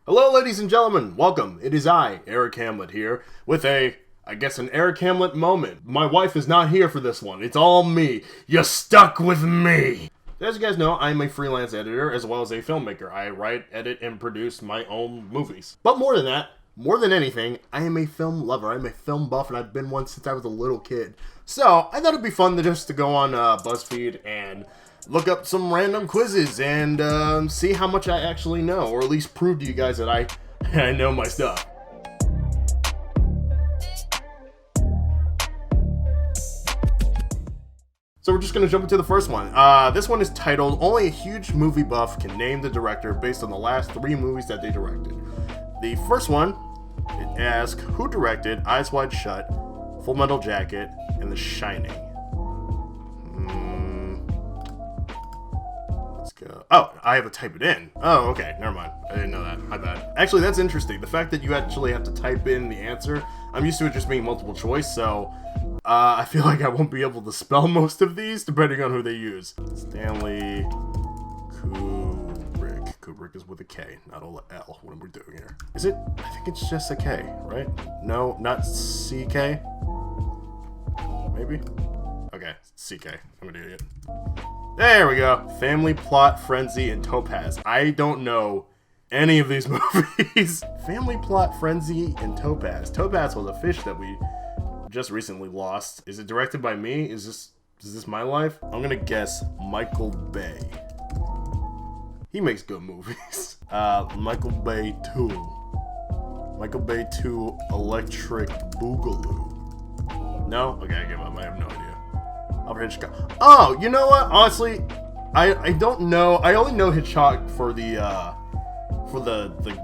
Hello, ladies and gentlemen. Welcome. It is I, Eric Hamlet, here with an Eric Hamlet moment. My wife is not here for this one. It's all me. You're stuck with me. As you guys know, I'm a freelance editor as well as a filmmaker. I write, edit, and produce my own movies. But more than that, more than anything, I am a film lover. I'm a film buff, and I've been one since I was a little kid. So, I thought it'd be fun to go on Buzzfeed and look up some random quizzes and see how much I actually know, or at least prove to you guys that I know my stuff. So we're just going to jump into the first one. This one is titled, Only a Huge Movie Buff Can Name the Director Based on the Last 3 Movies That They Directed. The first one, it asks, who directed Eyes Wide Shut, Full Metal Jacket, and The Shining? Let's go. Oh, I have to type it in. Oh, okay, never mind. I didn't know that. My bad. Actually, that's interesting. The fact that you actually have to type in the answer, I'm used to it just being multiple choice, so I feel like I won't be able to spell most of these depending on who they use. Stanley Kubrick. Kubrick is with a K, not a L. What am we doing here? Is it? I think it's just a K, right? No, not CK? Maybe? Okay, CK. I'm an idiot. There we go. Family Plot, Frenzy, and Topaz. I don't know any of these movies. Family Plot, Frenzy, and Topaz. Topaz was a fish that we just recently lost. Is it directed by me? Is this my life? I'm gonna guess Michael Bay. He makes good movies. Michael Bay 2. Michael Bay 2 Electric Boogaloo. No? Okay, I give up. I have no idea. Alfred Hitchcock. Oh, you know what? Honestly, I don't know. I only know Hitchcock for the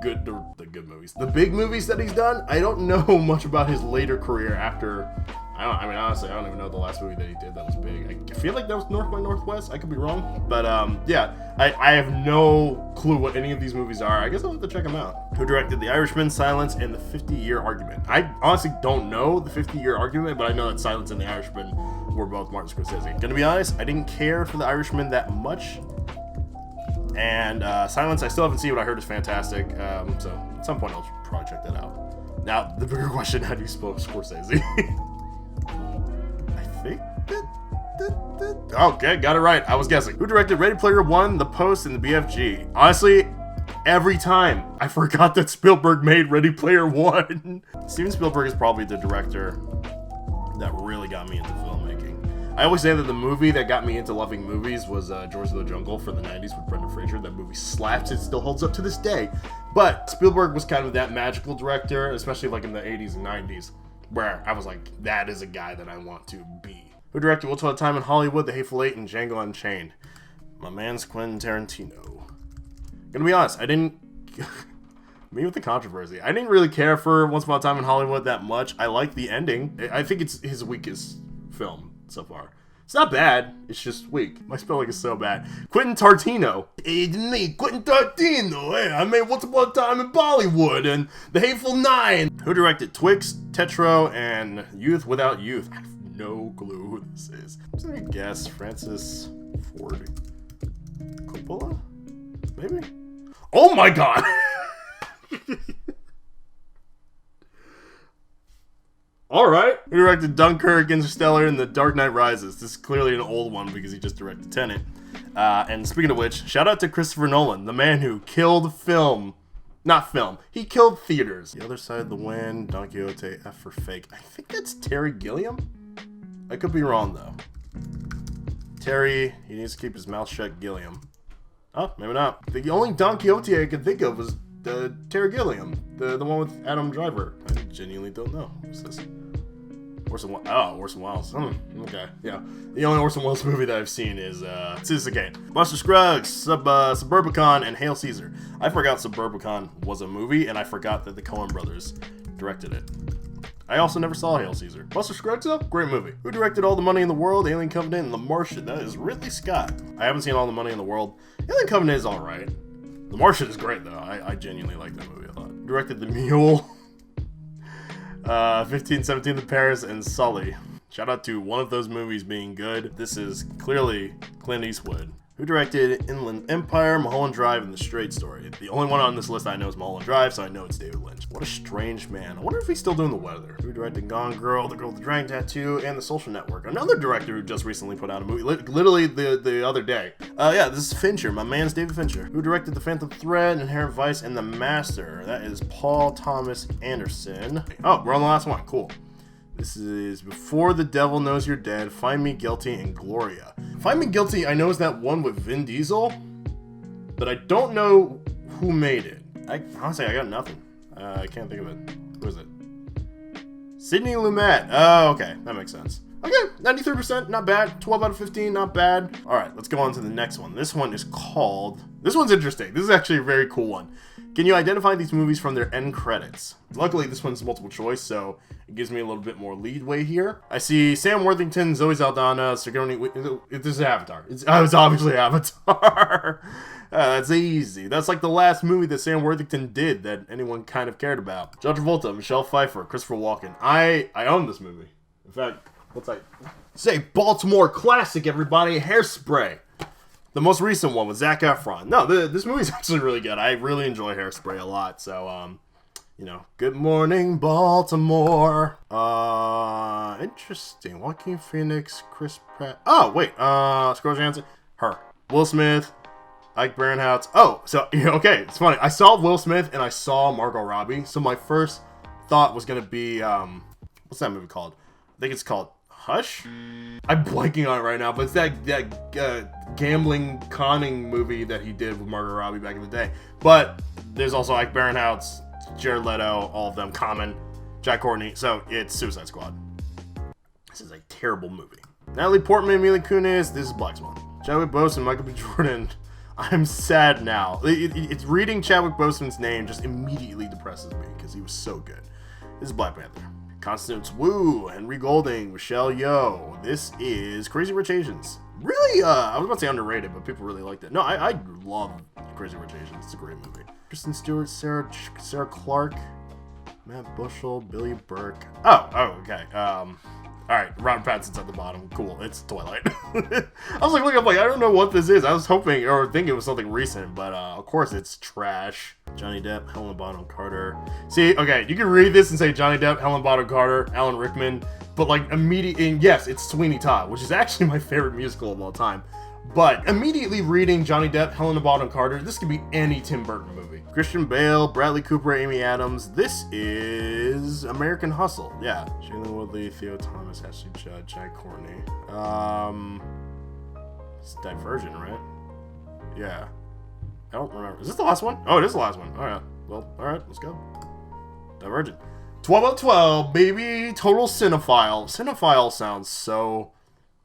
good movies. The big movies that he's done, I don't know much about his later career after. Honestly, I don't even know the last movie that he did that was big. I feel like that was North by Northwest. I could be wrong. But, yeah. I have no clue what any of these movies are. I guess I'll have to check them out. Who directed The Irishman, Silence, and The 50-Year Argument? I honestly don't know The 50-Year Argument, but I know that Silence and The Irishman were both Martin Scorsese. Gonna be honest, I didn't care for The Irishman that much. And Silence, I still haven't seen, what I heard is fantastic. So at some point I'll probably check that out. Now, the bigger question, how do you spell Scorsese? I think okay, got it right. I was guessing. Who directed Ready Player One, The Post, and The BFG? Honestly, every time I forgot that Spielberg made Ready Player One. Steven Spielberg is probably the director that really got me into filmmaking. I always say that the movie that got me into loving movies was George of the Jungle for the 90s with Brendan Fraser. That movie slaps. It still holds up to this day. But Spielberg was kind of that magical director, especially like in the 80s and 90s, where I was like, that is a guy that I want to be. Who directed Once Upon a Time in Hollywood, The Hateful Eight, and Django Unchained? My man's Quentin Tarantino. Gonna be honest, I didn't... Me with the controversy. I didn't really care for Once Upon a Time in Hollywood that much. I like the ending. I think it's his weakest film so far. It's not bad, it's just weak. My spelling is so bad. Quentin Tarantino. It's me, Quentin Tarantino. Hey, I made Once Upon a Time in Bollywood and The Hateful Nine. Who directed Twix, Tetro, and Youth Without Youth? I have no clue who this is. I'm just gonna guess Francis Ford Coppola? Maybe? Oh my god! Alright. Who directed Dunkirk, Interstellar, and The Dark Knight Rises? This is clearly an old one because he just directed Tenet. And speaking of which, shout out to Christopher Nolan, the man who killed film. Not film. He killed theaters. The Other Side of the Wind, Don Quixote, F for Fake. I think that's Terry Gilliam? I could be wrong, though. Terry, he needs to keep his mouth shut, Gilliam. Oh, maybe not. The only Don Quixote I could think of was Terry Gilliam. The one with Adam Driver. I genuinely don't know. What's this? Orson Welles. Okay, yeah. The only Orson Welles movie that I've seen is Citizen Kane. Buster Scruggs, Suburbicon, and Hail Caesar. I forgot Suburbicon was a movie, and I forgot that the Coen brothers directed it. I also never saw Hail Caesar. Buster Scruggs, though? Great movie. Who directed All the Money in the World, Alien Covenant, and The Martian? That is Ridley Scott. I haven't seen All the Money in the World. Alien Covenant is alright. The Martian is great, though. I genuinely like that movie a lot. Who directed The Mule? 1517 to Paris, and Sully. Shout out to one of those movies being good. This is clearly Clint Eastwood. Who directed Inland Empire, Mulholland Drive, and The Straight Story? The only one on this list I know is Mulholland Drive, so I know it's David Lynch. What a strange man. I wonder if he's still doing The Weather. Who directed Gone Girl, The Girl with the Dragon Tattoo, and The Social Network? Another director who just recently put out a movie, literally the other day. Yeah, this is Fincher. My man's David Fincher. Who directed The Phantom Thread, Inherent Vice, and The Master? That is Paul Thomas Anderson. Oh, we're on the last one. Cool. This is Before the Devil Knows You're Dead, Find Me Guilty, and Gloria. Find Me Guilty, I know is that one with Vin Diesel, but I don't know who made it. Honestly, I got nothing. I can't think of it. Who is it? Sidney Lumet. Oh, okay. That makes sense. Okay, 93%, not bad. 12 out of 15, not bad. All right, let's go on to the next one. This one is called... This one's interesting. This is actually a very cool one. Can you identify these movies from their end credits? Luckily, this one's multiple choice, so it gives me a little bit more leadway here. I see Sam Worthington, Zoe Saldana, Sigourney... This is Avatar. It's obviously Avatar. That's easy. That's like the last movie that Sam Worthington did that anyone kind of cared about. John Travolta, Michelle Pfeiffer, Christopher Walken. I own this movie. In fact, what's I say? Baltimore classic, everybody. Hairspray. The most recent one with Zac Efron. No, this movie's actually really good. I really enjoy Hairspray a lot. So, you know, Good Morning Baltimore. Interesting. Joaquin Phoenix, Chris Pratt. Oh, wait. Scarlett Johansson. Her. Will Smith. Ike Barinholtz. Oh, so, okay. It's funny. I saw Will Smith and I saw Margot Robbie. So my first thought was going to be, what's that movie called? I think it's called Hush? I'm blanking on it right now, but it's that gambling conning movie that he did with Margot Robbie back in the day. But there's also Ike Barinholtz, Jared Leto, all of them, Common, Jack Courtney. So it's Suicide Squad. This is a terrible movie. Natalie Portman, Mila Kunis. This is Black Swan. Chadwick Boseman, Michael B. Jordan. I'm sad now. It's reading Chadwick Boseman's name just immediately depresses me because he was so good. This is Black Panther. Constance Wu, Henry Golding, Michelle Yeoh. This is Crazy Rich Asians. Really, I was about to say underrated, but people really liked it. No, I love Crazy Rich Asians. It's a great movie. Kristen Stewart, Sarah Clark, Matt Bushel, Billy Burke. Oh, okay. Alright, Robert Pattinson's at the bottom. Cool, it's Twilight. I was like, I don't know what this is. I was hoping, or thinking it was something recent, but of course it's trash. Johnny Depp, Helena Bonham Carter. See, okay, you can read this and say Johnny Depp, Helena Bonham Carter, Alan Rickman, but like immediately, yes, it's Sweeney Todd, which is actually my favorite musical of all time. But immediately reading Johnny Depp, Helena Bonham Carter, this could be any Tim Burton movie. Christian Bale, Bradley Cooper, Amy Adams. This is American Hustle. Yeah. Shailene Woodley, Theo Thomas, Ashley Judd, Jack Courtney. It's Divergent, right? Yeah. I don't remember. Is this the last one? Oh, it is the last one. All right. Well, all right. Let's go. Divergent. 12 out of 12, baby. Total cinephile. Cinephile sounds so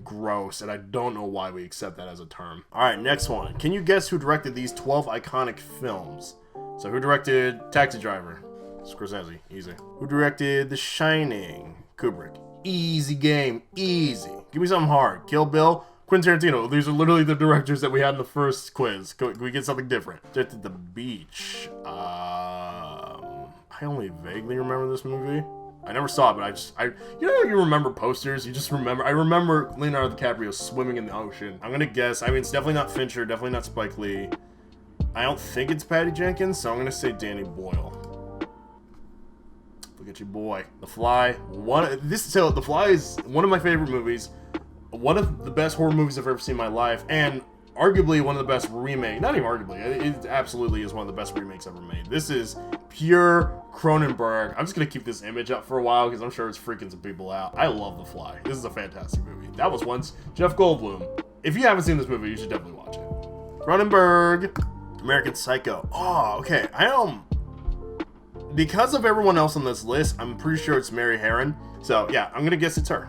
gross, and I don't know why we accept that as a term. All right, next one. Can you guess who directed these 12 iconic films? So who directed Taxi Driver? Scorsese. Easy. Who directed The Shining? Kubrick. Easy game. Easy. Give me something hard. Kill Bill? Quentin Tarantino. These are literally the directors that we had in the first quiz. Can we get something different? Directed The Beach. I only vaguely remember this movie. I never saw it, but you know, you remember posters. You just remember. I remember Leonardo DiCaprio swimming in the ocean. I'm gonna guess. I mean, it's definitely not Fincher. Definitely not Spike Lee. I don't think it's Patty Jenkins, so I'm gonna say Danny Boyle. Look at you, boy. The Fly. The Fly is one of my favorite movies. One of the best horror movies I've ever seen in my life, and arguably one of the best remakes. Not even arguably. It absolutely is one of the best remakes ever made. This is pure Cronenberg. I'm just gonna keep this image up for a while because I'm sure it's freaking some people out. I love The Fly. This is a fantastic movie. That was once Jeff Goldblum. If you haven't seen this movie, you should definitely watch it. Cronenberg. American Psycho. Oh, okay. Because of everyone else on this list, I'm pretty sure it's Mary Harron. So yeah, I'm gonna guess it's her.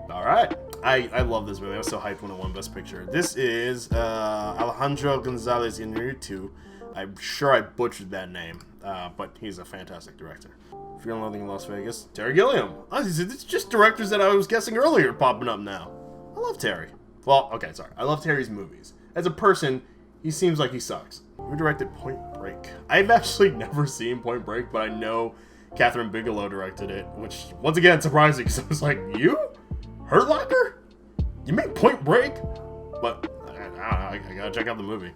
All right. I love this movie. I was so hyped when it won Best Picture. This is Alejandro González Iñárritu. I'm sure I butchered that name, but he's a fantastic director. Fear and Loathing in Las Vegas. Terry Gilliam. Oh, it's just directors that I was guessing earlier popping up now. I love Terry. Well, okay, sorry. I love Terry's movies. As a person, he seems like he sucks. Who directed Point Break? I've actually never seen Point Break, but I know Catherine Bigelow directed it, which, once again, surprising, because I was like, you? Hurt Locker? You made Point Break? But I gotta check out the movie.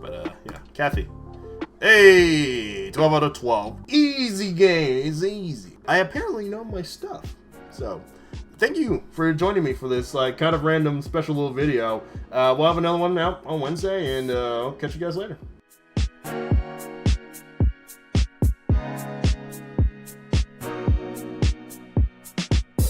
But yeah, Kathy. Hey, 12 out of 12. Easy game, it's easy. I apparently know my stuff. So, thank you for joining me for this like kind of random special little video. We'll have another one out on Wednesday, and I'll catch you guys later.